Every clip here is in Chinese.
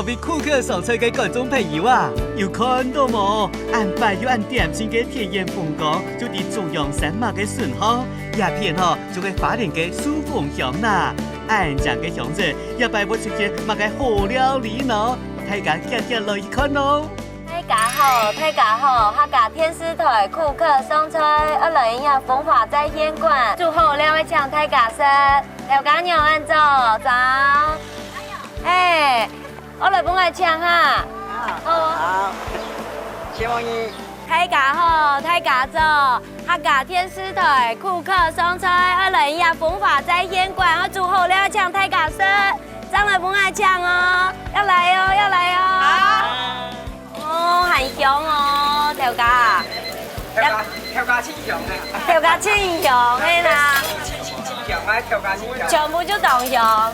为顾客上菜嘅各种朋友啊，有看到冇？按摆又按点心嘅田园风光，就伫中央山脉嘅顺后，叶片就会发展嘅舒风香啦。按这嘅香子，也摆不出嘅嘛嘅好料理呢，大家吃吃来看咯。大家好，客家天师台顾客上菜，我来呀风华在烟馆，祝好两位抢大家生，大家娘安走，早。哎，我来帮我抢哈。好，谢望你。大家好，大家早，客家天师台顾客上菜，我来呀风华在烟馆，我祝好两位抢大家生，张来帮我抢哦，要来哦，要来哦。好。哦，很香哦，大家。跳家清香啊！跳家清香的啦，清香啊，跳家清香。全部就同香。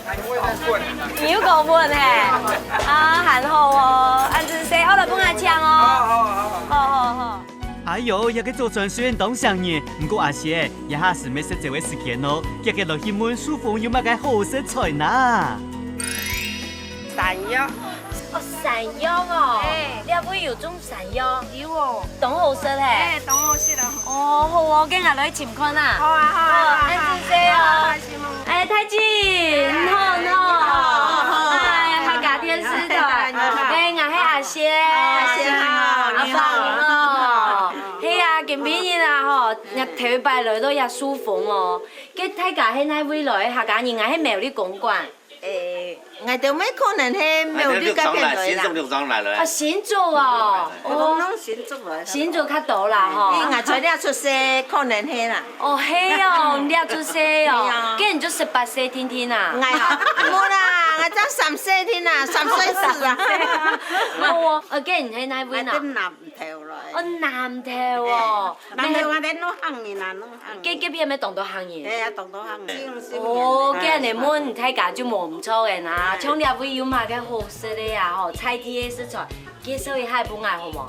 有够稳嘿，啊，很好哦，按住说，我来帮我抢哦。好。哎呦，也个做船虽然当上年，不过阿些也还是没食这位时间咯，日日落去问舒服有乜嘅好食材呐？山药。哦，山药哦，你阿妹有种山药？有哦，当好食嘿。当好食啦。哦，好哦，今日来请看啊。好啊，按住说哦。哎，太姐，好。哎，客家电视台，哎，我係阿些，阿芳。嘿啊，今天啊吼，日頭拜來都也舒服哦。佢大家喺那位來客家人啊，喺苗栗公館。我都沒可能係沒有呢個片來啦。新竹來了。啊，新竹哦。哦，新竹來。新竹較多啦吼。我材料出世可能係啦。哦，係哦，你也出世哦。今年就18歲天天啊。我啊，冇啦，我真3歲天啦，3歲時啊。冇啊，今年喺哪位啊？我南頭來。哦，南頭哦。南頭我哋攞行業啦，攞行。幾邊咪當到行業？係啊，當到行業。哦，今日們大家就冇唔錯嘅啦。像你位有嘛嘅好食的呀吼，菜地嘅食材，介紹一下本愛好冇？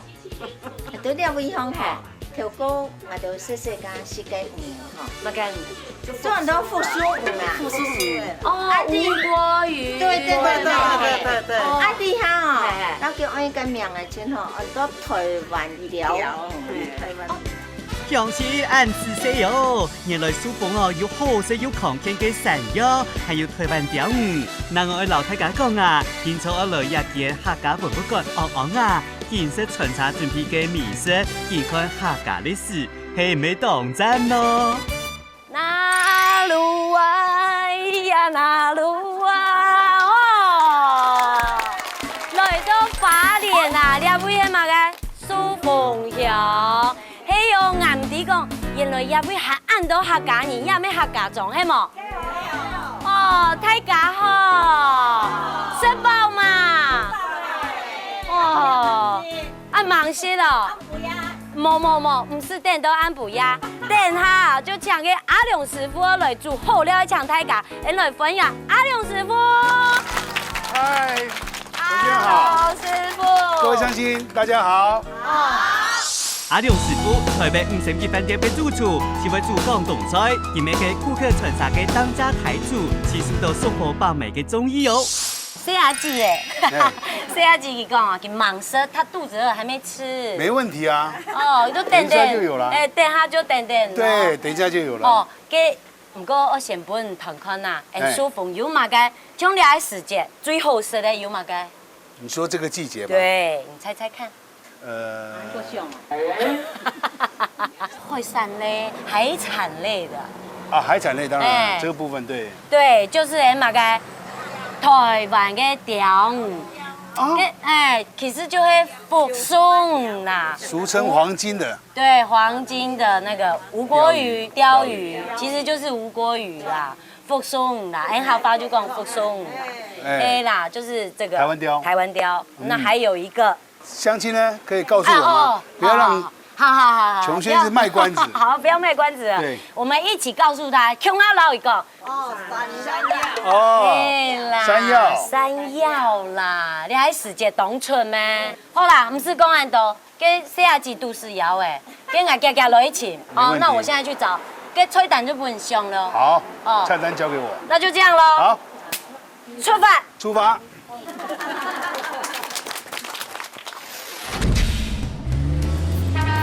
對啲位香嚇，條糕我都細細間設計乜嘅？做很多腐薯啊，腐薯魚。哦，吳郭魚。對。阿弟哈哦，那叫我一個名嘅真吼，很多台灣料。台灣。香氣按自食喲，原來舒服有好食有抗健嘅山藥，還有台灣鯛魚。那我老大家講啊，現在我來一件客家文物館昂啊，見識穿插進皮嘅美食，見看客家歷史，係咪當真咯？那路啊呀，那路啊哦，來到花蓮啊，你會係嘛嘅？蘇鳳香。嘿喲，暗啲講，原來也會係按到客家人，也咩客家種，係冇？哦，大家好，食飽嘛？哦，按忙些咯。冇，唔是等到按不呀，等下就請個阿良師傅來煮好料，請大家來分享。阿良師傅，嗨，大家好，師傅，各位鄉親，大家好。阿良師傅台北5星級飯店嘅主廚，是為主講東菜，而咩嘅顧客傳茶嘅當家台主，其實都生活飽美嘅中醫哦。細阿姐耶，細阿姐佢講啊，佢忙食，他肚子餓還沒吃。沒問題啊。哦，都等一下就有了。哎，等下就等。對，等一下就有了。哦，嘅，不過我先本談看啦，舒服有嘛嘅，將你愛時節最好食的有嘛嘅？你說這個季節吧？對，你猜猜看。海產類、海產類的。啊，海產類當然，這個部分對。對，就是嘛嘅台灣嘅鯛魚，其實就係福松啦。俗稱黃金的。對，黃金的那個吳郭魚、鯛魚，其實就是吳郭魚啦，福松啦，客家就講福松啦，啦，就是這個台灣鯛。那還有一個。鄉親呢，可以告訴我嗎？不要讓瓊軒是賣關子。好，不要賣關子了。對，我們一起告訴他，瓊阿老一個。哦，山藥。哦，山藥。山藥啦，你還時節冬春咩？好啦，唔是講安多，跟細阿姐都是要誒，跟我家來一起。哦，那我現在去找，跟菜單就不很香了。好。哦，菜單交給我。那就這樣咯。好。出發。出發。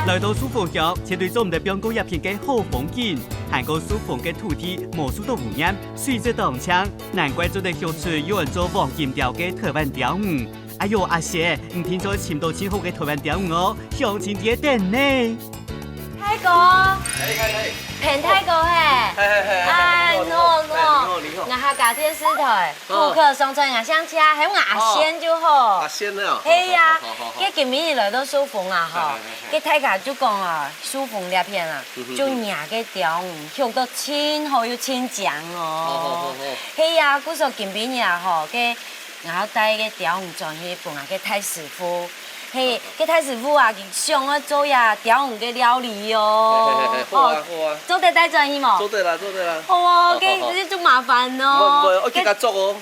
來到蘇鳳鄉，絕對做唔得邊個一片嘅好風景。韓國蘇鳳嘅土地無數都污染，水質當槍，難怪做得鄉村有人做黃金雕嘅台灣雕魚。哎呦，阿姐，唔聽咗潛到淺好嘅台灣雕魚哦，鄉親啲等呢。泰哥，平泰哥嘿，哎，我，我下家電視台，顧客上菜牙香車，係我阿仙就好。阿仙呢？係呀，佢今年來到蘇鳳啊，吼，佢大家就講啊，蘇鳳呢片啊，就硬嘅雕魚，香到清好又清醬哦。係呀，佢說今年啊，吼，佢然後帶個雕魚轉去幫下個太師傅。嘿，個太師傅啊，想要做呀雕魚嘅料理哦。好啊好啊，做得帶轉去冇？做得啦做得啦。好啊，佢足麻煩哦。我去甲做哦。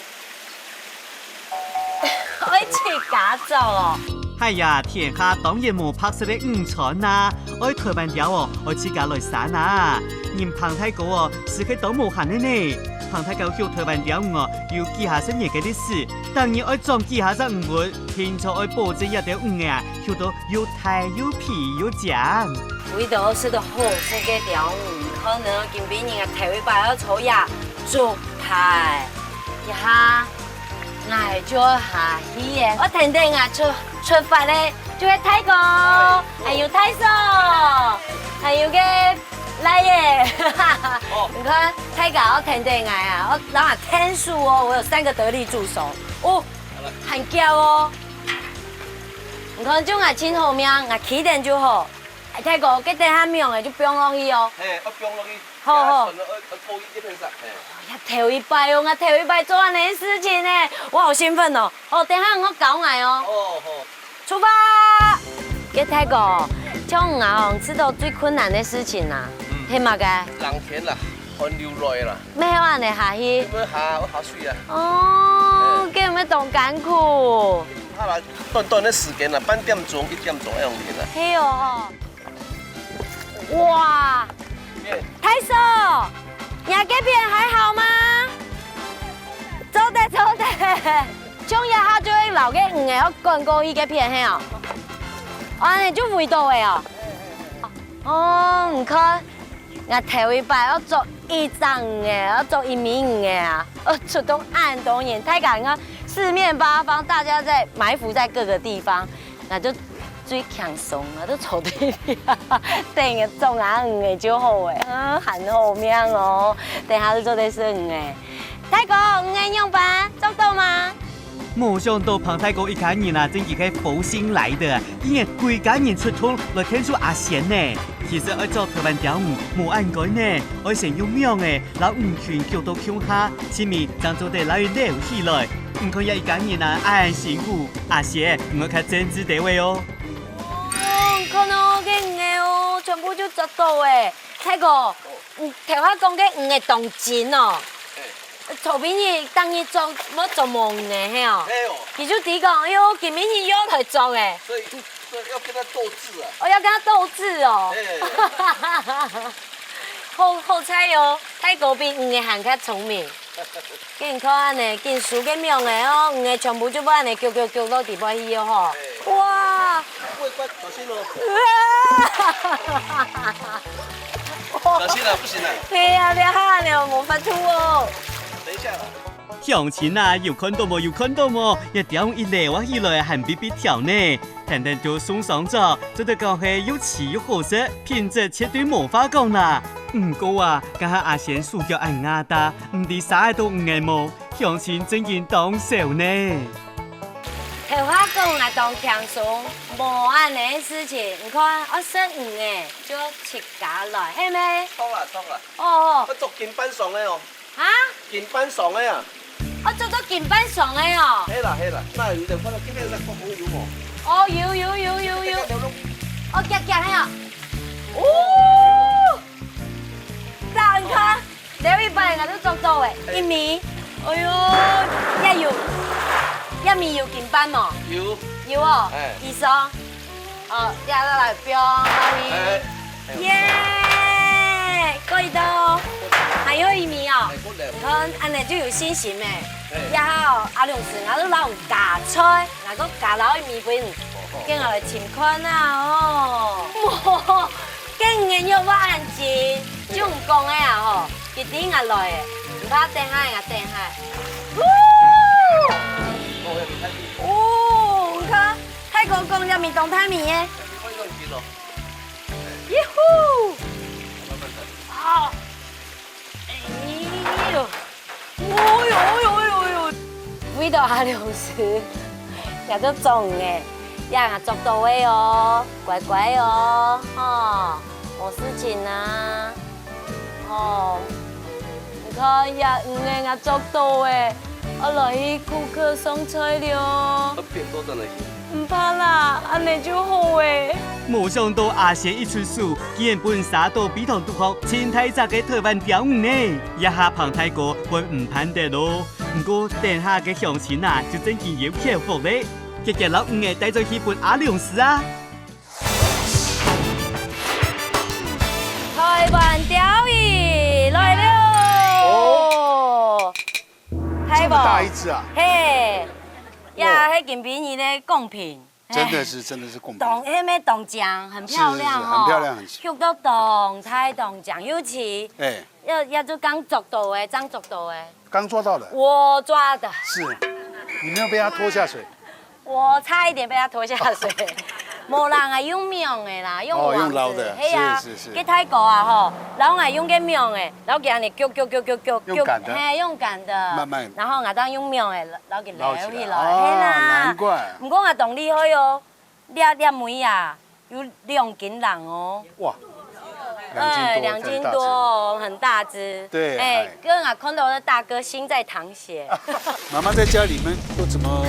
我一起假做哦。係呀，天下當然冇拍攝的午餐啦，我台灣雕哦，我自家來散啊。任彭太哥哦，是佢都冇閒的呢。彭太哥學台灣雕哦，要記下些嘢嘅啲事，當然愛裝記下隻魚文，平常愛保證一條魚啊，學到又大又皮又醬。為到食到好食嘅雕魚，可能今邊人啊頭一擺要炒呀竹排，一下挨咗下起嘅，我停定啊出發咧，就係泰哥，還有泰嫂，還有個來耶，你看泰哥我停定啊，我攞下天數哦，我有3個得力助手，哦，很驕哦，你看種啊真好命，啊起點就好。泰哥，佢等下命嘅就不用落去哦。嘿，我放落去。好好。我拖一片上。呀，頭一擺哦，我頭一擺做完呢事情呢，我好興奮哦。哦，等下我搞挨哦。哦好。出發！嘅泰哥，像啊，知道最困難的事情啊，係嘛嘅？冷天啦，寒流來啦。咩話你下去？我下水啊。哦，佢有咩咁艱苦？嚇啦，短的時間啦，半點鐘、1點鐘一樣天啦。係哦。哇！泰嫂，你這邊還好嗎？走得，將一下就會留嘅魚嘅，我趕過去嘅片係哦。安尼就味道嘅哦。哦，唔看，我頭一擺我做1張魚嘅，我做1米魚嘅啊，我出動按動員，太感恩，四面八方大家在埋伏在各個地方，那就。最輕鬆啊，都坐對面，等下做下魚嘅就好誒，很好命哦。等下做的是魚嘅，泰哥魚嘅樣板做到嗎？冇想到彭太哥一家人啊，真係佢福星來的，因為貴家人出通來聽出阿賢呢。其實愛做台灣雕魚冇按改呢，愛成要命誒，攞魚群叫到鄉下，前面將做得攞去撩起來。唔可以一家人啊，按辛苦，阿賢我看真值得位哦。可能我嘅魚哦，全部就做到誒。泰哥，頭下講嘅魚嘅動靜哦，後邊嘢當日做冇做夢嘅係哦。佢就啲講，哎呦，今年佢又嚟做嘅。所以要跟他鬥智啊。我要跟他鬥智哦。好彩哦，泰哥比魚嘅還較聰明。見佢安尼，見數嘅命嘅哦，魚嘅全部就把安尼叫到地邊去哦吼。哇！乖，小心哦。小心啦，不行啦。係啊，你嚇你冇發出哦。等一下啦。鄉親啊，有看到冇？有看到冇？一點一嚟我起來還比跳呢，等等就送上咗，做得講係又齊又好食，品質絕對冇法講啦。唔過啊，家下阿賢數腳硬壓打，唔知啥都唔係冇，鄉親真係當笑呢。頭下講啊，當輕鬆，無安尼事情。你看我識魚嘅，就切假來，係咪？當啦。哦。我做金板上嘅哦。嚇？金板上嘅啊。我做到鍵盤上嘅哦。係啦，那有點看到這邊在放紅油冇？哦，有。我夾係啊。哦。但你看，你一擺我都做到誒，1米。哎呦，1米有鍵盤冇？有哦。醫生。哦，入到嚟標嗰啲。耶！可以到。還有1米哦。看，安尼就有信心誒。然後阿龍時我都攞夾菜，我都夾到1米半。今日来请款啊哦，竟然要我按钱，就唔讲的啊吼，一定啊来的，唔怕等下啊等下。哦，你看泰国讲了面动泰面耶，耶呼，好，哎呦，哦呦，味道还流失，也都重诶。要做到位哦，乖乖哦，冇事情啊，你看呀，唔会呀做到诶，我来去顾客送菜了，唔怕啦，安尼就好诶。冇想到阿贤一出手，竟然本沙岛比同对方千太杂嘅台湾钓鱼呢，一下旁泰国本唔攀得咯。不过等下嘅乡亲啊，就真係要佩服咧。日日老五嘅帶咗去本阿良市啊！台灣釣魚來了，這麼大一隻啊！嘿，呀，迄金邊伊咧貢品，真的是贡品。冻迄咩冻酱很漂亮很漂亮，很。去到冻太冻酱，尤其要就刚捉到的，刚捉到的。刚抓到的。我抓的。是，你没有被它拖下水。我差一点被他拖下水，无人啊用命的啦，用网子，用捞的，是。去泰国啊吼，老爱用个命的，老给人哋揪，用赶的，嘿，用赶的，慢慢，然后我当用命的，老给捞起来，难怪。不过我动力好哟，抓梅啊，有2斤重哦。哇，2斤多，很大只。对，跟我看到的大哥心在淌血。妈妈在家里面都怎么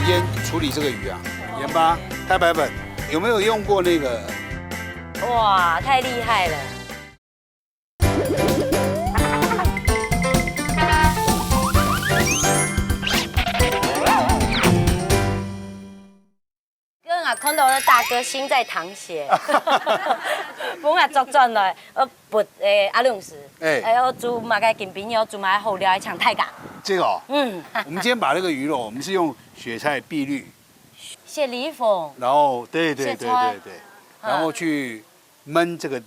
腌处理这个鱼啊？盐巴、太白粉，有没有用过那个？哇，太厉害了！跟我看到的大哥心在淌血。本我作转来，我拔阿良石，我煮马个金边油，煮马好料，抢太港。这个哦，我们今天把那个鱼肉，我们是用雪菜、碧绿、雪梨粉，然后对，然后去焖这个，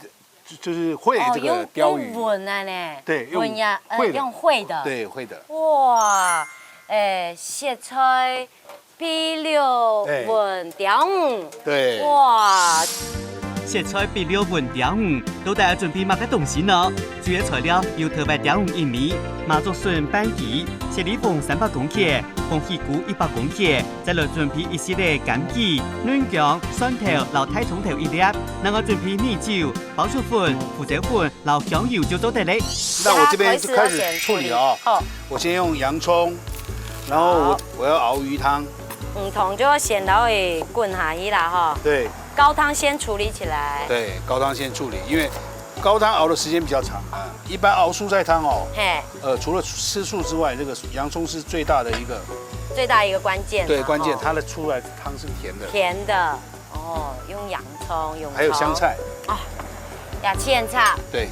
就是烩这个鲷鱼。用焖啊呢？对，用烩的。对，烩的。哇，雪菜、碧绿焖鲷鱼。对。哇。雪菜碧绿焖鲷鱼，到底要準備乜嘅東西呢？主要材料有台灣鲷魚1米、馬竹筍半支、雪梨粉300公克、紅喜菇100公克，再來準備一系列柑橘、嫩薑、蒜頭、老太葱頭1粒，然後準備米酒、包薯粉、胡椒粉、老香油就做得嘞。那我這邊就開始處理了哦。好，我先用洋蔥，然後我要熬魚湯。湯就先撈去滾下去啦哈。對。高湯先處理起來。對，高湯先處理，因為高湯熬的時間比較長。一般熬蔬菜湯哦，除了吃素之外，這個洋蔥是最大的一個關鍵。對，關鍵它的出來湯是甜的。甜的，哦，用洋蔥，還有香菜。啊，呀，芡菜。對，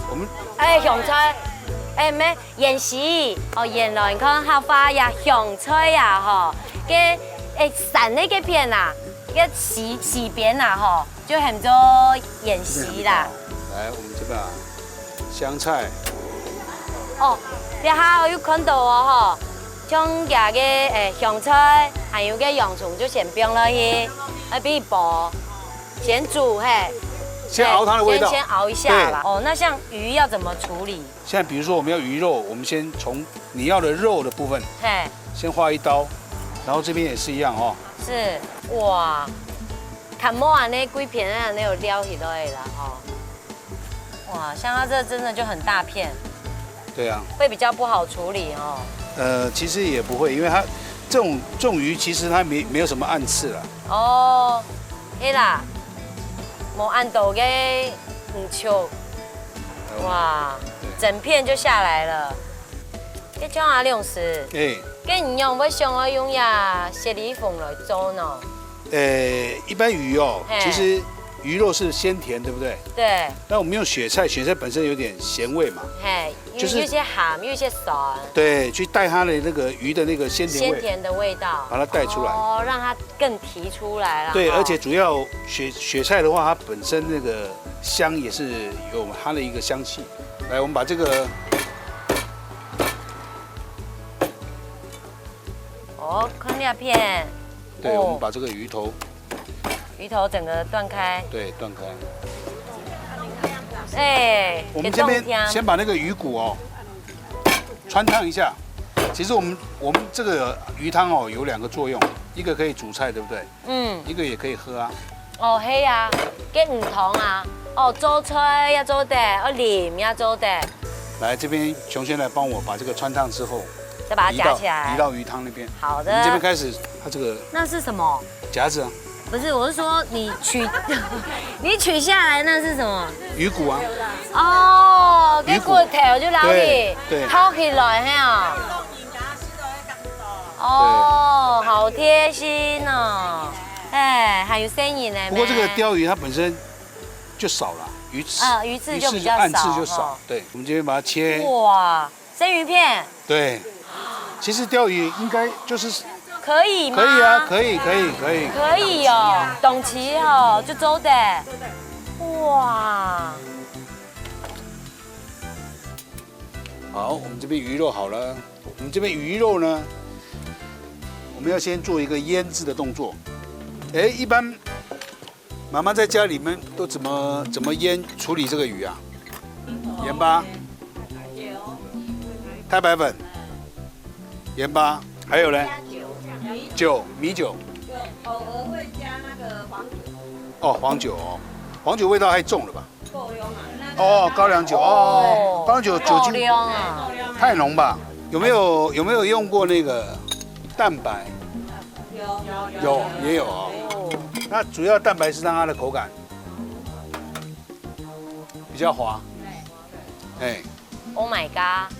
我們香菜，咩鹽絲，原來你看下花呀，香菜呀，哈，嘅散那個片啊。一洗邊啦，吼，就很多鹽絲啦。來，我們這個香菜。哦，你下有看到哦，吼，像夾個香菜，還有個洋蔥就先冰落去，俾薄，先煮嘿。先熬它的味道。先熬一下啦。哦，那像魚要怎麼處理？現在比如說我們要魚肉，我們先從你要的肉的部分，先劃一刀，然後這邊也是一樣哦。是，哇，看莫啊那幾片啊，那有撩起來了哈。哇，像它這真的就很大片。對啊。會比較不好處理哦。其實也不會，因為它這種魚其實它沒有什麼暗刺啦。哦，係啦，冇按到嘅唔臭。哇，整片就下來了。這種阿良師。跟你用要上我用呀雪梨粉來做呢？一般魚哦，其實鱼肉是鲜甜，对不对？对，那我们用雪菜，雪菜本身有点咸味嘛，嘿，就是有些咸，有些酸，对，去带它的那个鱼的那个鲜甜味，鲜甜的味道，把它带出来。哦，让它更提出来了。对，哦而且主要雪菜的话，它本身那个香也是有它的一个香气。来，我们把这个哦，坑两片，对，我们把这个鱼头鱼头整个断开，对断开。哎，我们这边先把那个鱼骨哦穿烫一下。其实我们这个鱼汤哦有2个作用，一个可以煮菜，对不对？嗯，一个也可以喝啊。哦，係啊，幾唔同啊。哦，做菜也做得，哦鹽也做得，来这边，熊先来帮我把这个穿烫之后，再把它夹起来。移到鱼汤那边。好的。我们这边开始，它这个那是什么？夹子啊，不是，我是说你取，你取下来那是什么？鱼骨啊。哦，cái 魚骨 骨頭就撈起，對掏起來係啊。哦，好貼心哦。哎，還有聲音呢。不过这个鲷鱼它本身就少了，鱼刺魚刺就比較暗少。刺就少。对，我们这边把它切。哇，生魚片对，其实鲷鱼应该就是可以嗎？可以啊，可以。可以哦，董齊哦，就做的。哇，好，我们这边鱼肉好了。我们这边鱼肉呢，我们要先做一个腌制的动作。哎，一般妈妈在家里面都怎么腌处理这个鱼啊？盐巴、太白粉、盐巴，还有呢？酒、米酒。偶尔会加那个黄酒。哦，黄酒哦，黄酒味道太重了吧？哦，高粱酒哦，高粱酒酒精啊，太浓吧？有没有用过那个蛋白？有也有哦。那主要蛋白是让它的口感比较滑。哎 Oh my god！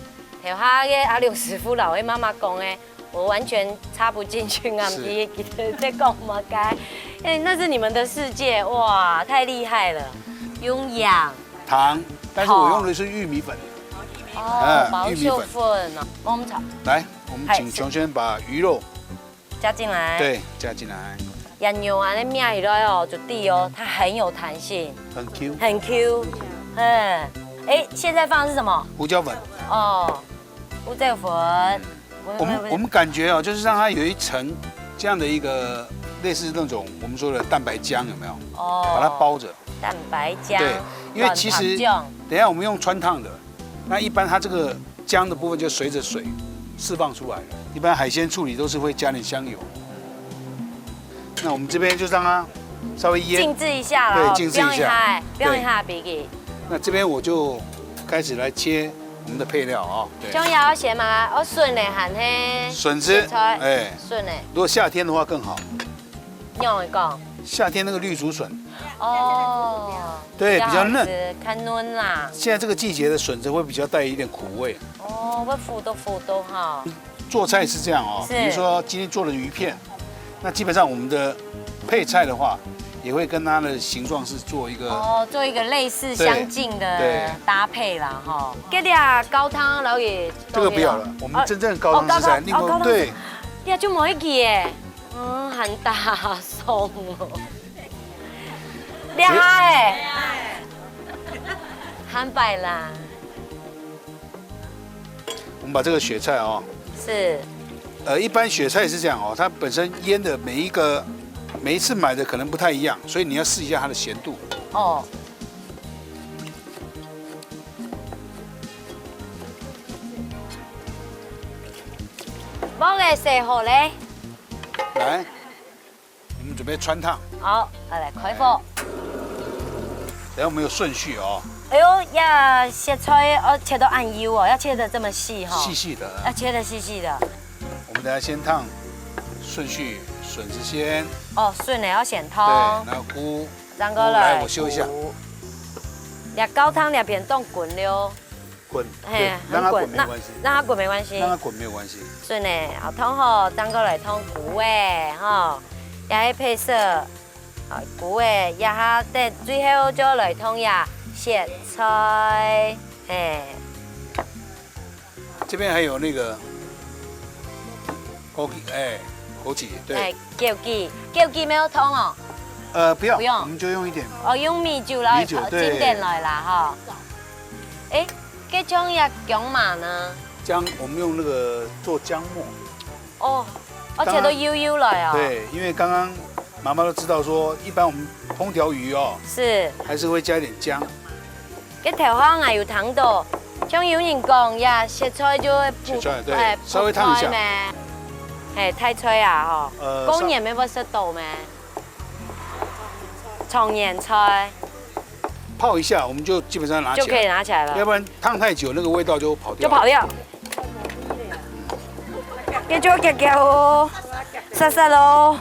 台下嘅阿廖師傅留喺媽媽講嘅，我完全插不進去啊！唔知在講乜嘅？哎，那是你們的世界，哇，太厲害了！用氧糖，但是我用的是玉米粉。哦，保秀粉啊，我們炒。来，我们请琼轩把鱼肉加進來。对加进来，羊肉啊，那面起來哦，就地哦，它很有彈性，很 Q。很 Q。嗯，哎，現在放的是什麼？胡椒粉。哦，胡椒粉。我们感觉哦，就是让它有一层这样的一个类似那种我们说的蛋白浆，有没有？哦，把它包着。蛋白浆。对，因为其实等一下我们用穿烫的，那一般它这个浆的部分就随着水释放出来了。一般海鲜处理都是会加点香油。那我们这边就让它稍微腌，静置一下了，对，静置一下，不用一下笔记。那这边我就开始来切我们的配料啊。对，中药先嘛，我笋嘞含嘿，笋子，哎，笋嘞。如果夏天的话更好。用一个。夏天那个绿竹笋。哦。对，比较嫩，看嫩啦。现在这个季节的笋子会比较带一点苦味。哦，会腐都哈。做菜是这样哦，比如说今天做了鱼片，那基本上我们的配菜的话，也会跟它的形状是做一个做一个类似相近的搭配啦哈。给点高汤，然后也这个不要了，我们真正高汤食材，对，呀就冇一记耶，很大松哦，厉害，很摆啦。我们把这个雪菜哦，是，一般雪菜是这样哦，它本身腌的每一次买的可能不太一样，所以你要试一下它的咸度。哦。我嘅食好咧。来，我们准备穿烫。好，来开火。等下我们有顺序哦。哎呦，要切菜要切到按油哦，要切得这么细哈。细细的。要切得细细的。我们等下先烫，顺序笋子先。哦，笋呢要先烫。对，然后菇。张哥来，我修一下。俩高汤俩片冻滚溜。滚，对，让它滚没关系。让它滚没关系。让它滚没有关系。笋呢，好烫吼，张哥来烫菇诶，哈，也配色好，古诶，然后等最后就来通呀咸菜，哎，这边还有那个枸杞，枸杞，对，哎，枸杞没有通哦，不要，不用我们就用一点。哦，用米酒来米酒对经典来啦哈。哎，这种也姜嘛呢？姜，我们用那个做姜末。哦，而且都悠悠来哦。对，因为刚刚妈妈都知道说，一般我们烹调鱼哦，是。还是会加一点姜。cái theo hoa ngày有糖度，像有人讲呀，切菜就会切菜对稍微烫一下哎，太脆啊哈。公盐没不适度咩？葱盐菜泡一下，我们就基本上拿起来，就可以拿起来了，要不然烫太久，那个味道就跑掉。就跑掉。叫做夾夾哦，實實咯，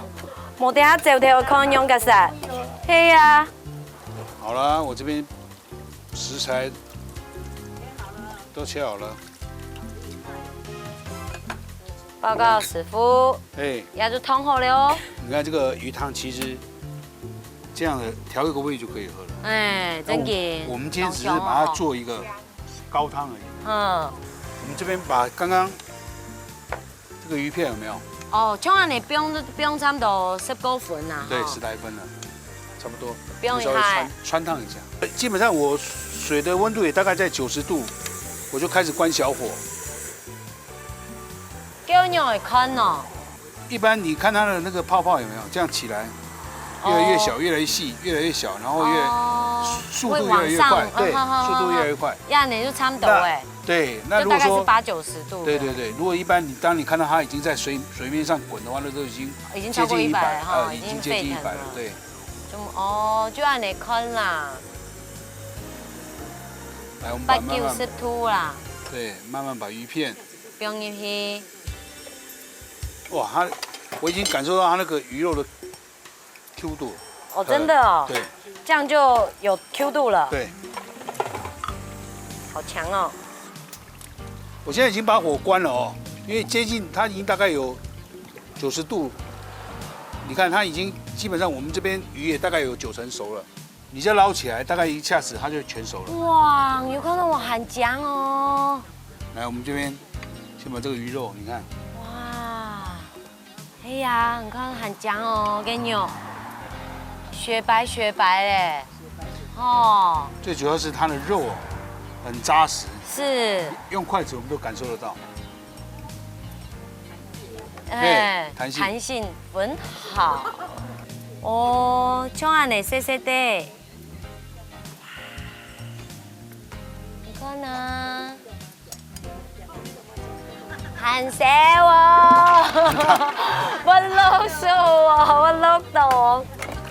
冇得下就條可用嘅實，係啊。好了，我这边食材都切好了。報告師傅，哎，也就湯好了哦。你看这个鱼汤，其实这样的调一个味就可以喝了。哎，真嘅。我们今天只是把它做一个高汤而已。嗯。我们这边把刚刚这个鱼片有没有？哦，像安尼冰差唔多19分啦。对，10来分了，差不多。不用稍微穿烫一下。基本上我水的温度也大概在90度，我就开始关小火。叫鸟会看哦。一般你看它的那个泡泡有没有这样起来，越来越小，越来越细，越来越小，然后速度越来越快，对，速度越来越快。呀，你就差不多哎。对，那如果说大概是80-90度。对对对，如果一般当你看到它已经在水面上滚的话，那都已经超过100了哈，已经接近100了，对。就按你看啦。来，我们把慢慢890啦。对，慢慢把鱼片放进去。哇，我已经感受到它那个鱼肉的 Q 度。哦，真的哦。对。这样就有 Q 度了。对。好强哦。我现在已经把火关了哦，因为接近它已经大概有90度。你看它已经基本上我们这边鱼也大概有9成熟了，你再捞起来，大概一下子它就全熟了。哇，有看到我很姜哦。来，我们这边先把这个鱼肉，你看。哇，哎呀，你看很姜哦，跟牛，雪白嘞，哦。最主要是它的肉哦，很扎实。是。用筷子我们都感受得到。哎，弹性很好。哦，像安尼细细的，你看呐，很小哦，我老熟哦，我老懂。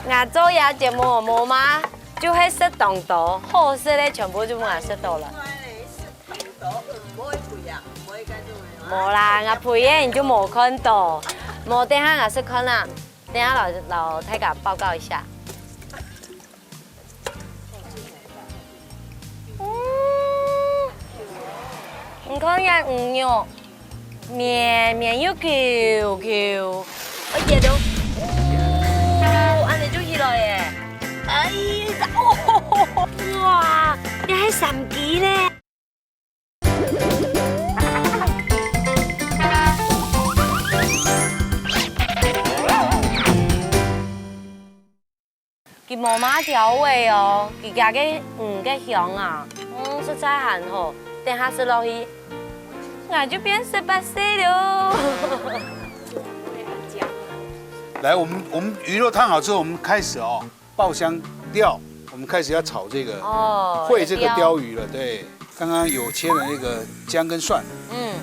亞洲有節目冇嗎？就係適當度，好食咧全部就冇適到啦。冇啦，我配嘅你就冇看到，冇等下我是看啦，等下老太甲報告一下。你看呀，魚肉綿又 Q， 我熱到，安尼就起來耶！哎呀，哇，你係神奇咧！佢冇乜調味哦，佢加嘅嘅香啊，實在很好。等下食落去，我就變18歲了。來，我們魚肉燙好之後，我們開始哦爆香料，我們開始要炒這個燴這個鯛魚了。對，剛剛有切了那個薑跟蒜。嗯，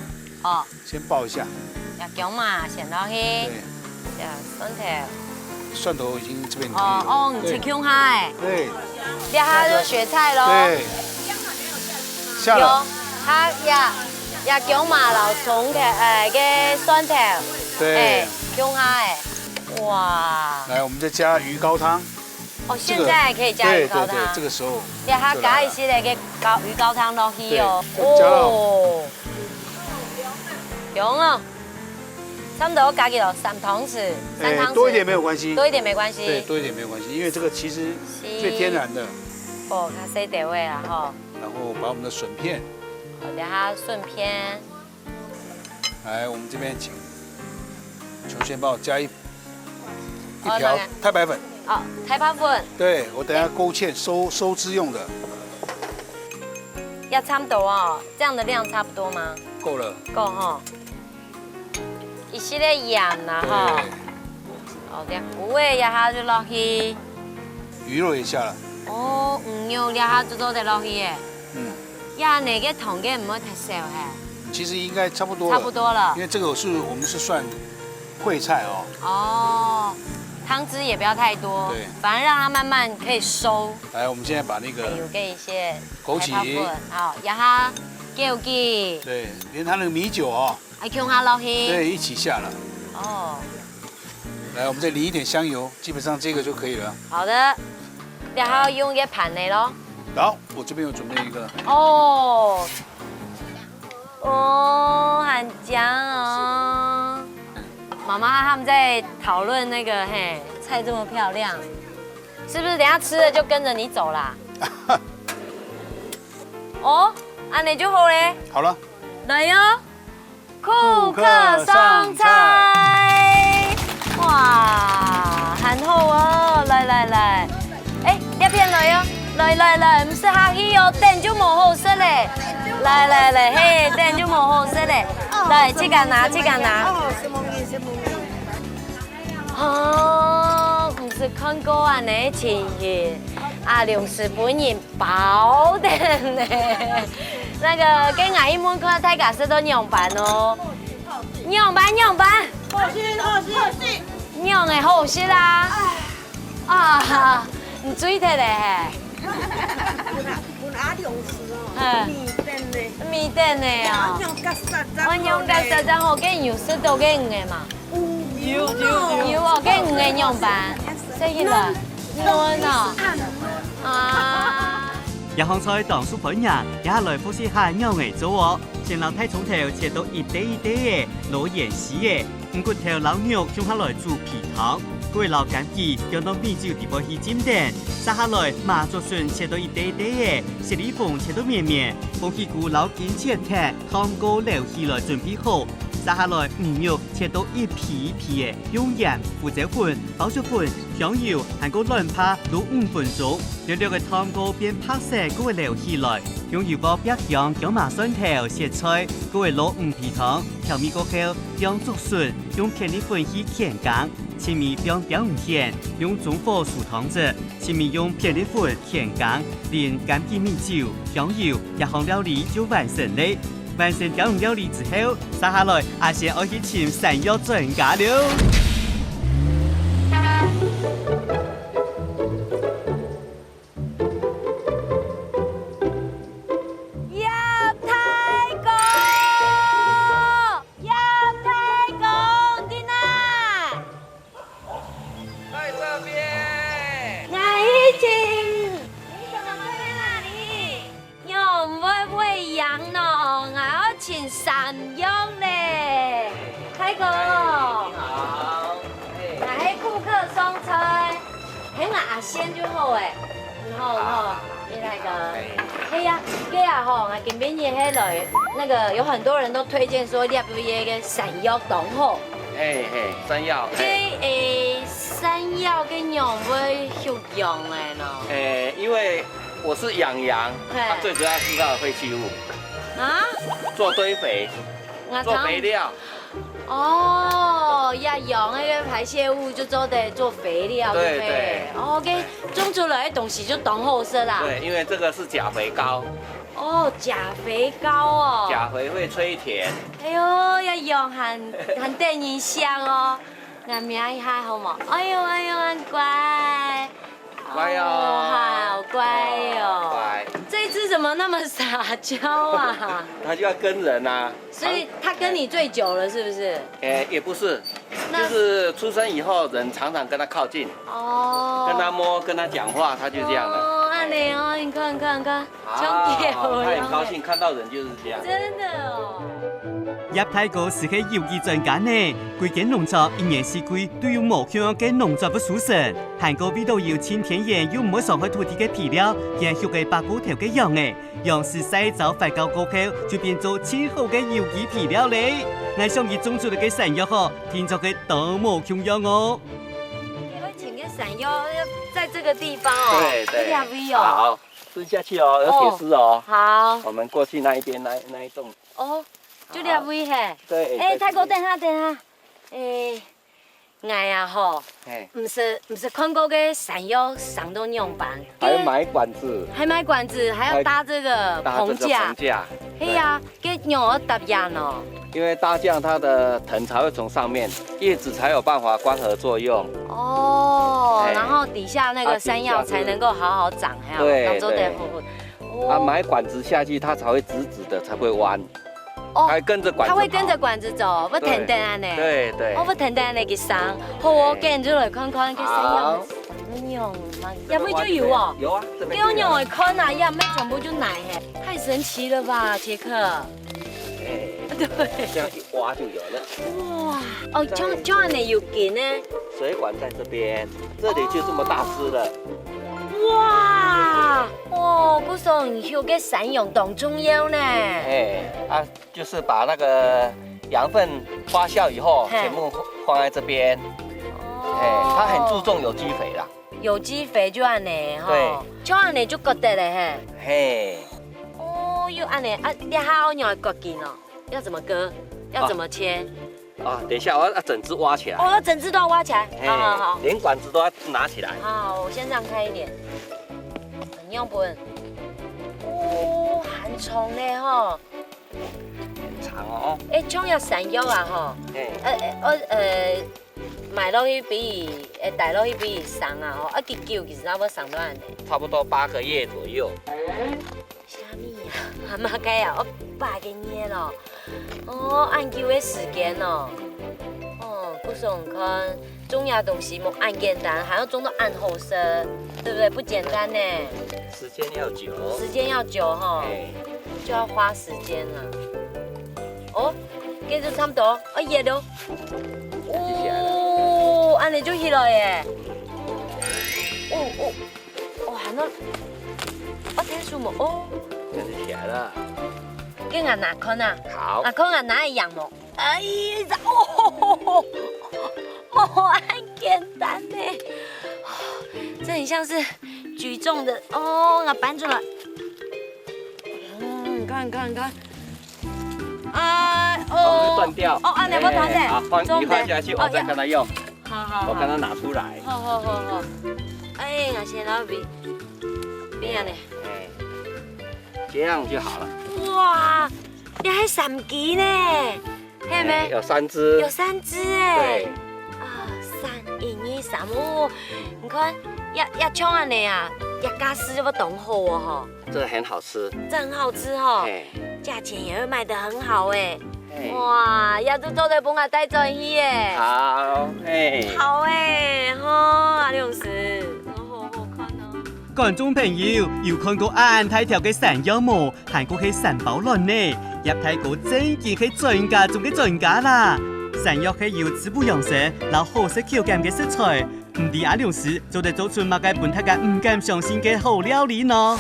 哦，先爆一下。薑嘛，先落去。對。蒜頭。蒜頭已經這邊。哦，你切薑下誒。對。接下就雪菜咯。對。下了。它也薑嘛，老蔥嘅蒜頭。對。薑下誒。哇！來，我們再加魚高湯。哦，現在可以加魚高湯。對，這個時候。對，它加一些那個魚高湯落去哦。哦。薑啊！差不多加几多？3汤匙，3汤匙。多一点没有关系。多一点没关系。对，多一点没有关系，因为这个其实最天然的。哦，它水地位啦吼。然后把我们的笋片，好，等下顺片。来，我们这边请球先帮我加一哦瓢太白粉。哦，太白粉。对，我等下勾芡收汁用的。要差不多哦，这样的量差不多吗？够了。够哈。一些的盐啦哈。哦，这有的也下就落去。鱼肉也下了。哦，牛也下就做得落去耶。嗯。呀，那个汤嘅唔会太少嘿。其实应该差不多了。差不多了。因为这个我们是算烩菜哦。哦。汤汁也不要太多，对，反正让它慢慢可以收。来，我们现在把那个有给一些枸杞，好，然后枸杞，对，连它那个米酒哦，还放下落去，对，一起下了。哦，来，我们再淋一点香油，基本上这个就可以了。好的，然后用一个盘内咯。好，我这边有准备一个。哦，哦，很香哦。妈妈他们在讨论那个嘿，菜这么漂亮，是不是等下吃了就跟着你走啦？哦，安尼就好嘞。好了，来哟，顾客上菜。哇，很好哦，来来来，哎，一片来哟，来，唔使客氣哦，等就冇好食嘞。來，嘿，等就冇好食嘞。來，這個拿。哦，唔是看過啊，你情形阿良師本人包的呢。那個跟阿姨們看大家食到樣板哦，樣板，好食，樣的好食啦。啊，唔水睇咧。本阿良師哦，米店的啊。我用個實在好嘅油食到嘅五個嘛。有哦，嘅五個樣板，食起來嫩啊。啊。一項菜當素盤呀，一下來複試下nhau嚟做哦。先攞太葱頭切到一塊嘅，攞鹽絲嘅，五骨頭撈肉用下來煮皮湯。各位老乾記，用到米酒地步去煎蛋，撒下來麻竹筍切到一塊嘅，雪里鳳切到綿綿，鳳皮菇撈緊切開，湯膏留起來準備好。撒下來魚肉切到一皮皮嘅，用鹽、胡椒粉、爆椒粉、香油，還個卵拍滷5分鐘，讓個湯膏變拍色，各位留起來。用油鍋煸香，薑麻蒜頭、切菜，各位攞5皮湯，調味過後，用竹筍，用片粒粉去乾乾。前面用表五芡，用中火煮湯汁；前面用片粒粉乾乾，連乾記米酒、香油，一項料理就完成嘞。完成表五料理之後，接下來阿先愛去請山藥專家了。山药嘞，太哥，好，那些顾客送菜，嘿那阿仙就好诶，好，你那个，嘿呀，给啊吼，啊今边也嘿来，那个有很多人都推荐说列入个山药冻好，山药，山药跟羊会有用诶喏，因为我是养羊，它最主要是它的废弃物。啊，做堆肥，做肥料。哦，要用那个排泄物就做得做肥料，对不对？OK， 种出来的东西就当好吃啦。对，因为这个是钾肥膏。哦，钾肥膏哦。钾肥会催田。哎呦，要用很电影香哦。那名一下好吗？哎呦，很乖。乖哟，好乖哟。乖。这只怎么那么撒娇啊？它就要跟人啊。所以它跟你最久了，是不是？也不是，就是出生以后，人常常跟它靠近。哦。跟它摸，跟它讲话，它就这样的。哦，安安尼哦，你看，好，超他很高兴看到人就是这样。真的哦。葉太哥是個有機專家呢，規間農作一年四季都有無樣嘅農作物蔬食，韓國味道有清天然又唔會傷害土地嘅皮料，延續嘅白骨頭嘅樣嘅，樣是細早發酵過後就變做超好嘅有機皮料咧。我想佢種出嚟嘅山藥嗬，聽咗佢多冇窮樣哦。你會請個山藥在這個地方哦，對，兩位哦。好，吃下去哦，有鐵絲哦。好。我們過去那一邊那一棟。哦。就兩位嘿，對，太哥等下，我呀吼，唔是看過個山藥上到樣板，還要買管子，還要搭這個棚架，哎呀，給樣搭樣哦。因為搭這樣它的藤才會從上面，葉子才有辦法光合作用。哦，然後底下那個山藥才能夠好好長，對。啊，買管子下去，它才會直直的，才會彎。哦，它會跟着管子走，不停停安尼。對。我不停停安尼去上，好，我跟住來看看個山藥什麼樣嘛，入面就有哦。有啊，這邊有。給我看啊，入面全部就奶嘿，太神奇了吧，傑克。對。這樣一挖就有了。哇，哦，這樣你有見呢？水管在這邊，這裡就這麼大隻了。哇，哦，嗰種有個山藥當中藥呢。就是把那個養分發酵以後，全部放在這邊。哦。它很注重有機肥啦。有機肥就安尼哈。對。就安尼就覺得嘞嘿。哦，又安尼啊，你還要用割筋哦？要怎麼割？要怎麼切？啊，等一下，我要整隻挖起來。哦，整隻都要挖起來。好。連管子都要拿起來。好，我先讓開一點。很樣本。哦，很重呢吼。很長哦。種入山藥啊吼。我買落去比帶落去比上啊吼，一支其實差不多上到安尼。差不多8個月左右。啥物啊？阿媽計啊，我8個月咯。哦，按久的時間哦。哦，不是我看種呀東西冇按簡單，還要種到按後生，對不對？不簡單呢。時間要久。時間要久哈，就要花時間了。哦，跟住差唔多，哦熱咯。哦，按你就熱了耶。哦，還能，我睇數目哦。這樣就起來了。跟俺拿看啊，好，看俺拿一樣麼？哎呀，哦，冇按簡單呢，這很像是舉重的哦，我搬出來，你看，會斷掉，哦，按兩個彈的，好，你放下去，我再跟他用，好，我跟他拿出來，好，哎，我先拿筆，邊呢？這樣就好了。哇，你還3支呢，係咪？有3支。有3支哎。對。啊，3、1、2、3哦，你看，一槍安尼啊，一家絲就不懂好哦哈。這很好吃。這很好吃哈。價錢也會賣得很好哎。哇，也都做得幫我帶走去哎。好，好哎，哈，阿亮師。觀眾朋友有看過安太條嘅山藥冇？韓國係山寶卵呢，葉太哥真係係專家中嘅專家啦。山藥係有滋補養生、撈好食口感嘅食材，唔知阿良師做得做出乜嘅本大家唔敢相信嘅好料理呢？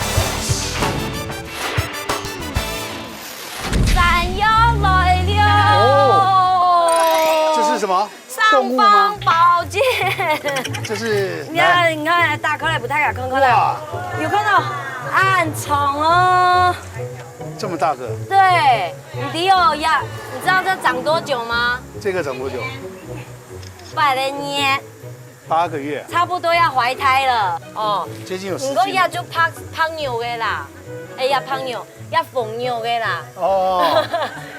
山藥來了！哦，這是什麼？尚方寶劍。這是你看，打開來不太敢看到，有看到暗蟲哦。這麼大個？對，你知道這長多久嗎？這個長多久8個月。8個月。差不多要懷胎了哦。接近有10斤。不過要就胖牛的啦，要胖牛，要鳳牛的啦。哦，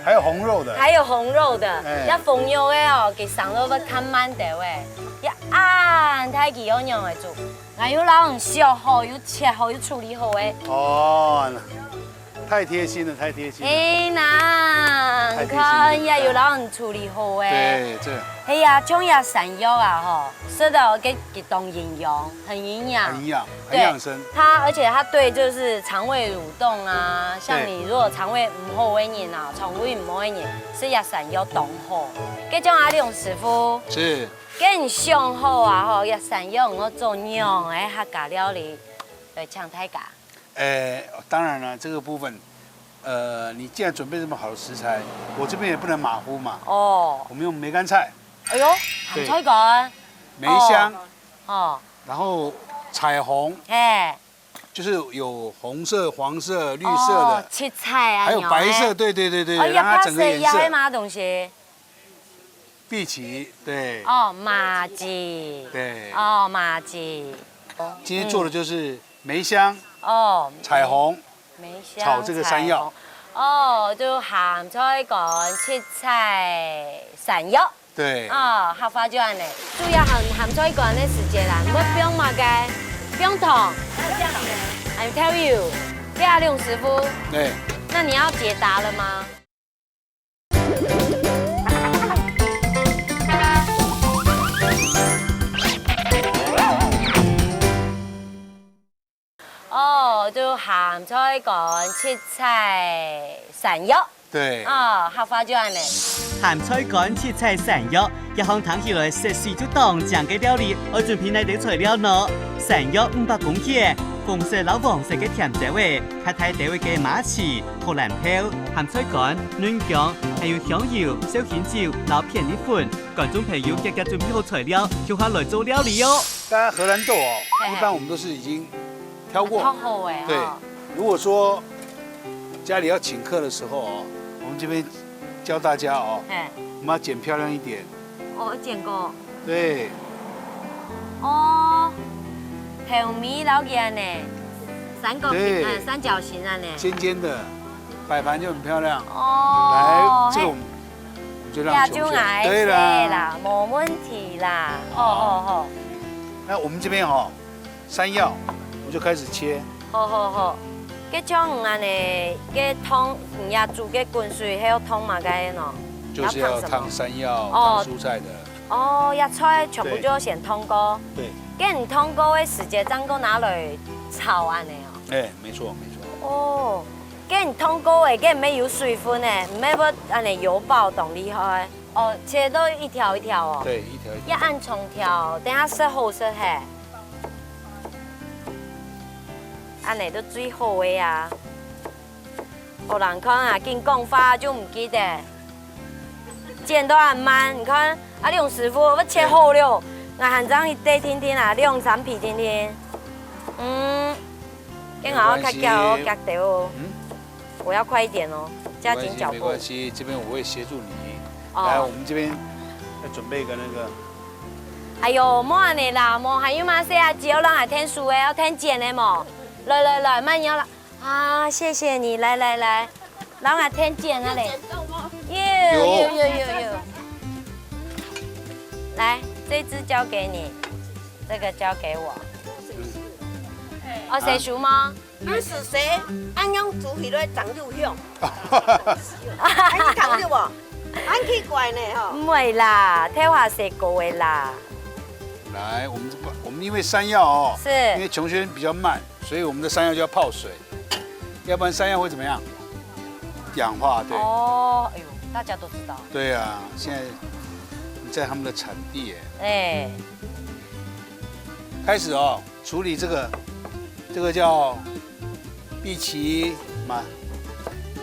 還有紅肉的。還有紅肉的，要鳳牛的哦，給上到要看慢點喂，要按太幾樣樣來做，還有老人燒好，有切好，有處理好的。哦，太贴心了，太贴心了。哎呐，你看也有老人处理好哎。对，这哎呀，像呀山药啊吼，吃的给给动营养，很营养。很营养，很对养生。而且它对就是肠胃蠕动啊，像你如果肠胃唔好的人啊，肠胃唔好的人，吃呀山药动好。这种阿亮师傅，是，更上好啊吼，呀山药我做酿哎，客家料理，对，抢太家。当然了，这个部分，你既然准备这么好的食材，我这边也不能马虎嘛。哦，我们用梅干菜、哎呦，咸菜干，梅香，哦，然后彩虹，哎，就是有红色、黄色、绿色哦的，切菜啊，还有白色，对对对对，让它整个颜色。呀嘛东西？碧琪，对，哦，麻吉，对，哦，麻吉，今天做的就是梅香、哦，彩虹，梅香炒这个山药。哦，就咸菜干、切菜、山药。对，哦，客家就安尼，主要咸菜干的时间啦，不用嘛该，不用烫。I tell you， 给阿亮师傅，对，那你要解答了吗？哦，就咸菜干、切菜、山药。对，哦，客家就安尼。咸菜干、切菜、山药，一項睇起來食水就當醬嘅料理，我準備嚟啲材料呢。山藥500公克，紅色老黃色嘅甜椒味，黑太地味嘅馬刺、荷蘭票、鹹菜乾、嫩薑，還有香油、小芡椒、老片米粉。觀眾朋友日日準備好材料，就下來做料理哦。当然荷蘭豆哦，嘿嘿一般我們都是已經挑過。好好哎。对，如果说家里要請客的時候哦，我們這邊教大家哦，哎，我們要剪漂亮一點。我見過。對，哦，平米老嘅呢，三角对形三角形啊呢。尖尖的，擺盤就很漂亮。哦。來，這個我們就讓球球。就矮些啦，冇問題啦。哦。那我們這邊哦，山藥，我們就開始切。好。cái cho anh này cái thông nhà煮cái cuốn水還有通嘛cái nó 就是要燙山藥、哦燙蔬菜的。哦，芽菜全部就先通過，對。跟你通過的時間再過拿來炒安尼哦。哎，沒錯沒錯。哦，跟你通過的跟沒有水分呢，唔係不安尼油爆動厲害。哦，切都一條一條哦。對，一條一條。要按重條，等下食好食嘿。安尼都最好的啊！有人看啊，跟講法就唔記得，剪都很慢。你看阿亮師傅，我切好了，我喊張一袋聽聽啊，亮3皮聽聽。跟我卡掉哦，卡掉哦。我要快一點哦，加緊腳步。沒關係，這邊我會協助你。來，我們這邊要準備一個那個。哎呦，莫安尼啦，莫還有嘛些啊，只有人來聽書的，要聽剪的莫。來，慢搖啦！啊，謝謝你，來，讓我聽剪啊嘞！有。來，這隻交給你，這個交給我。哦，誰熟嗎？你是誰？俺樣煮起來長又香。俺去講對不？俺奇怪呢哈。唔會啦，睇下誰過的啦。來，我們因為山藥哦，是，因為瓊軒比較慢，所以我們的山藥就要泡水，要不然山藥會怎麼樣？氧化，對。哦，哎呦，大家都知道。對啊，現在在他們的產地哎。開始哦，處理這個叫碧琪嘛，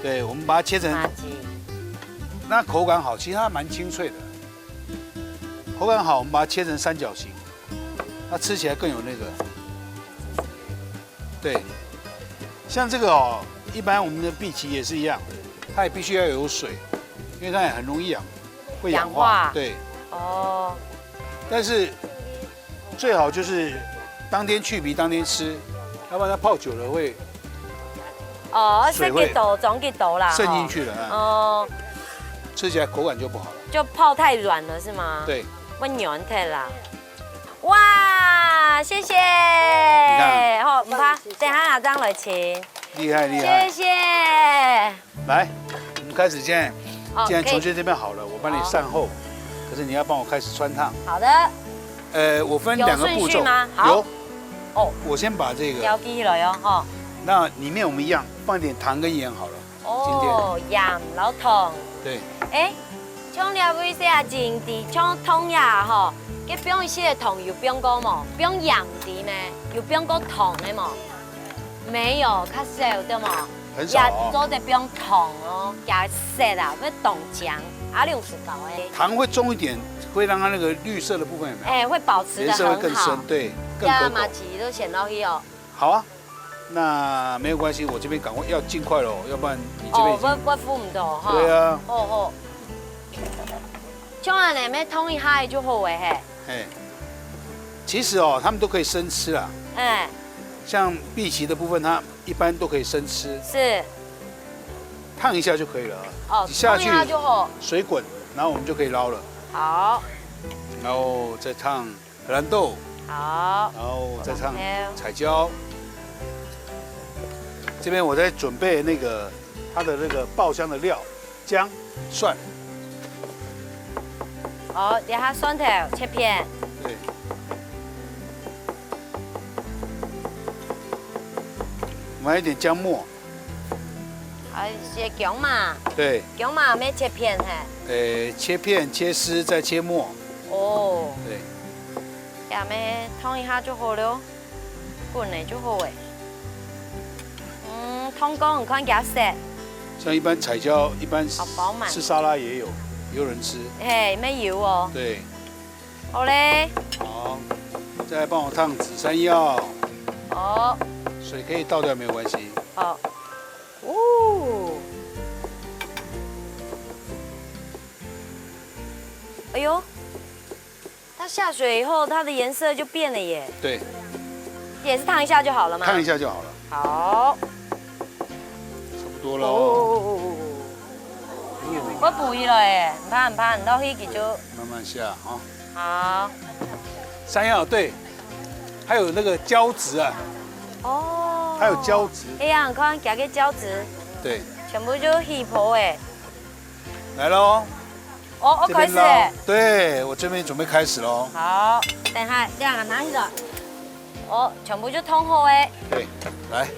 對，我們把它切成，那口感好，其實它蠻清脆的。口感好，我們把它切成三角形，它吃起來更有那個。對，像這個哦，一般我們的碧琪也是一樣，它也必須要有水，因為它也很容易會氧化。對。哦。但是最好就是當天去皮當天吃，要不然它泡久了會。哦，水會總給倒啦。滲進去了。哦。吃起來口感就不好了。就泡太軟了是嗎？對。溫軟啲啦，哇，謝謝，好唔怕，等下阿張來請，厲害，謝謝。来，我们开始现在。既然可以球圈这边好了，我帮你善后，可是你要帮我开始穿烫。好的。我分2个步骤有顺序吗？好有。哦，我先把这个，交起来哟，哈。那里面我们一样放一点糖跟盐好了。哦，盐老糖。对。哎，像了位些啊，真滴，像糖呀吼，佮冰一些糖有冰过冇？冰盐滴咩？有冰过糖的冇？没有，较少对冇？很少哦。做的冰糖哦，加色啊，要冻浆，阿六是搞诶。糖会重一点，会让它那个绿色的部分有没有？哎，会保持的颜色会很好更深，。对，更加可口。马吉都显到去哦。好啊，那没有关系，我这边赶快要尽快喽，要不然你这边已经。我付唔到哈。对啊。好。像安尼要烫一下就好诶嘿。哎，其实哦，他们都可以生吃啦。哎，像碧琪的部分，它一般都可以生吃，是。烫一下就可以了。哦，下去烫一下就好。水滚，然后我们就可以捞了。好。然后再烫荷兰豆。好。然后再烫彩椒。这边我在准备那个它的那个爆香的料，姜、蒜。哦，然后蒜头切片。对。我们还有一点姜末。还有一些姜嘛。对。姜嘛要切片嘿。切片、切丝，再切末。哦。对。也要烫一下就好了，滚的就好诶。烫光很快给它色。像一般彩椒，一般好饱满吃沙拉也有人吃。嘿，没油哦。对。好嘞。好，再来帮我烫紫山药。哦。水可以倒掉，没有关系。好。哦。哎呦，它下水以后，它的颜色就变了耶。对。也是烫一下就好了吗？烫一下就好了。好。差不多了。哦。我补一了哎，唔怕，到迄个就慢慢下啊。好。山药对，还有那个胶质啊。哦。还有胶质。哎呀，看加个胶质。对。全部就起泡哎。来喽。哦，我开始哎。对，我这边准备开始喽。好，等下两个拿去了。哦，全部就通好哎。对，来，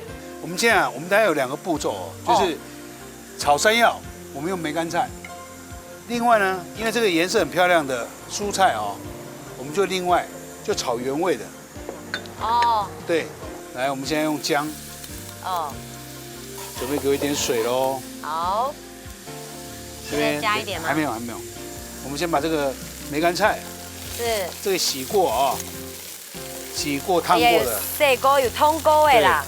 我们现在我们大概有2个步骤哦，就是炒山药，我们用梅干菜。另外呢，因为这个颜色很漂亮的蔬菜哦，我们就另外就炒原味的。哦。对。来，我们现在用姜。哦。准备给我一点水喽。好。这边加一点吗？还没有。我们先把这个梅干菜，这个洗过啊，洗过烫过的，洗过有通过的啦。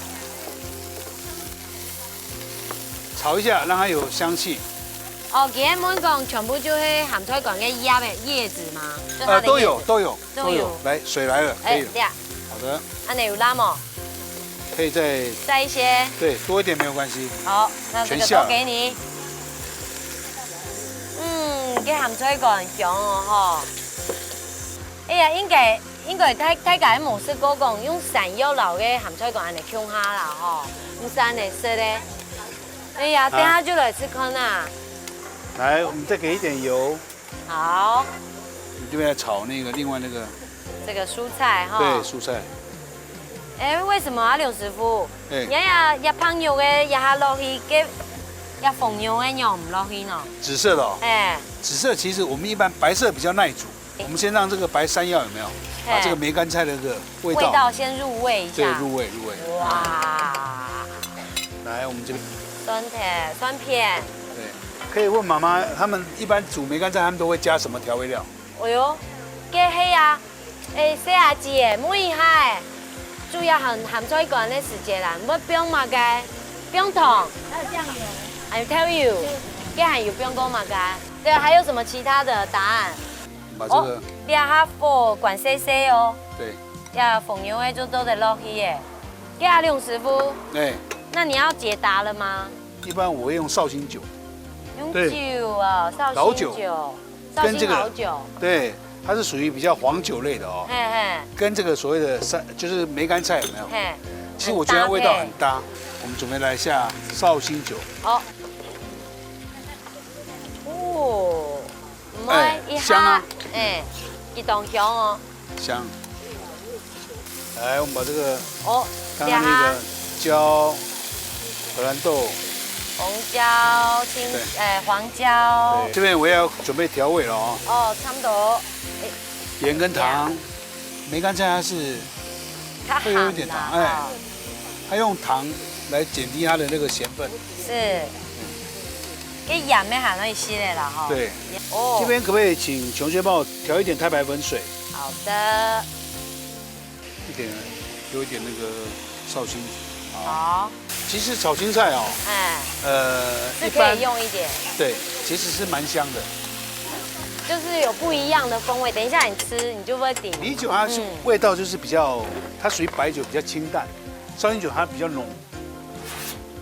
炒一下，让它有香气。哦，其实每讲全部就是咸菜馆嘅叶子吗？都有。来，水来了，可以了。好的。那你有拉吗？可以再一些。对，多一点没有关系。好，那这个都给你。cái hầm xoay còn chọn ho. Ê應該睇解模式嗰個用山藥流嘅鹹菜講嚟控下啦吼，唔山嚟食咧。哎呀，等下就來吃看啊。來，我們再給一點油。好。你這邊來炒那個另外那個。這個蔬菜哈。對，蔬菜。哎，為什麼啊，劉師傅？一烹肉嘅一下落去嘅。要紅肉嘅肉唔落去呢？紫色的哦。紫色其實我們一般白色比較耐煮。我們先讓這個白山藥有沒有？把這個梅乾菜的這個味道先入味一下。對，入味。哇！來，我們這邊。酸片。對，可以問媽媽，他們一般煮梅乾菜，他們都會加什麼調味料？哎呦，嘅係啊，細下子嘅，每下主要鹹菜館嘅時節啦，唔不用嘛嘅，不用糖。還有醬油。還有調油，跟還有不用跟嘛嘅。對，還有什麼其他的答案？把這個。你下火管細細哦。對。要紅油嘅就都得落去嘅。跟阿龍師傅。對。那你要解答了嗎？一般我會用紹興酒。用酒啊，紹興酒。跟這個老酒。對，它是屬於比較黃酒類的哦。跟這個所謂的就是梅乾菜有沒有？其實我覺得味道很搭。我們準備來下紹興酒。好。唔會一香啊下，一檔香哦。香。来，我们把这个哦，刚刚那个椒、荷兰豆，红椒、黄椒。这边我也要准备调味了哦。哦，差不多。盐跟糖，梅干菜它是会有一点糖，它用糖来减低它的那个咸分。是。给盐咩行可以吸的啦哈。对。哦。这边可不可以请琼轩帮我调一点太白粉水？好的。有一点那个绍兴。好。其实炒青菜哦，是可以用一点。对，其实是蛮香的。就是有不一样的风味，等一下你吃你就会顶。米酒它味道就是比较，它属于白酒比较清淡，绍兴酒它比较浓。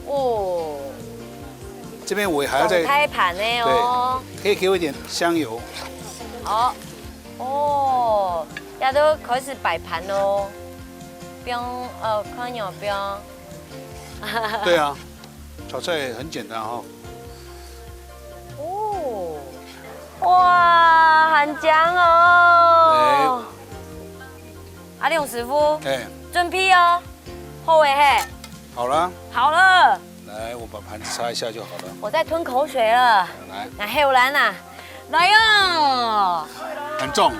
哦。这边我还要再开盘呢哦。对，可以给我一点香油。好。哦，也都开始摆盘喽。不用看有不用。对啊，炒菜很简单哈。哦。哇，很香哦！阿亮师傅，准备哦，后尾嘿。好了。好了。来，我把盘子擦一下就好了。我在吞口水了。来。那后来呢？来哟。很重。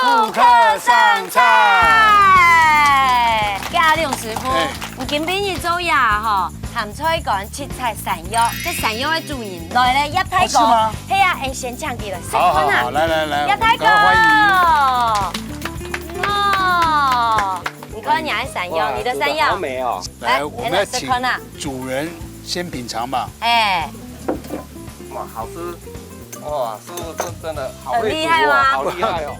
顾客上菜。阿亮师傅，我今天日早呀吼。鹹菜乾切菜山藥，即山藥嘅主人來咧，一睇過，係啊，按先搶起來，食飯啊！來，一睇過，哦，你看你愛山藥，你的山藥好美哦！來，我們要請主人先品嘗吧。哇，好吃！哇，師傅真的好厲害嗎？好厲害哦！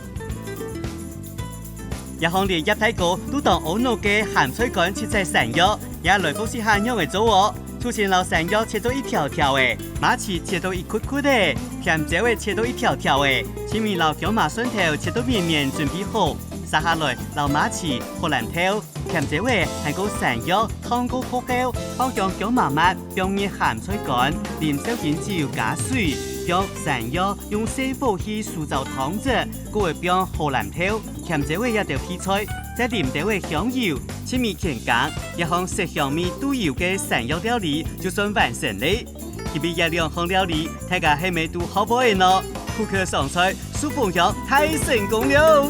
一行列一睇過都當澳農嘅鹹菜乾切菜山藥。也來福士漢用嚟做喎，出前老山藥切到一條條嘅，馬刺切到一塊塊嘅，甜椒嘅切到一條條嘅，前面老薑麻蒜頭切到綿綿準備好，撒下來老馬刺、荷蘭頭、甜椒嘅係個山藥湯過火候，放上薑麻末，表面鹹菜乾，連燒點椒加水，將山藥用細火去塑造湯汁，過會變荷蘭頭、甜椒嘅一條皮菜。再淋到嘅香油，前面乾乾，一項食香味都有嘅山藥料理就算完成嘞。特別一兩項料理，大家係咪都好唔好呢？顧客上菜，蘇鳳陽太成功了。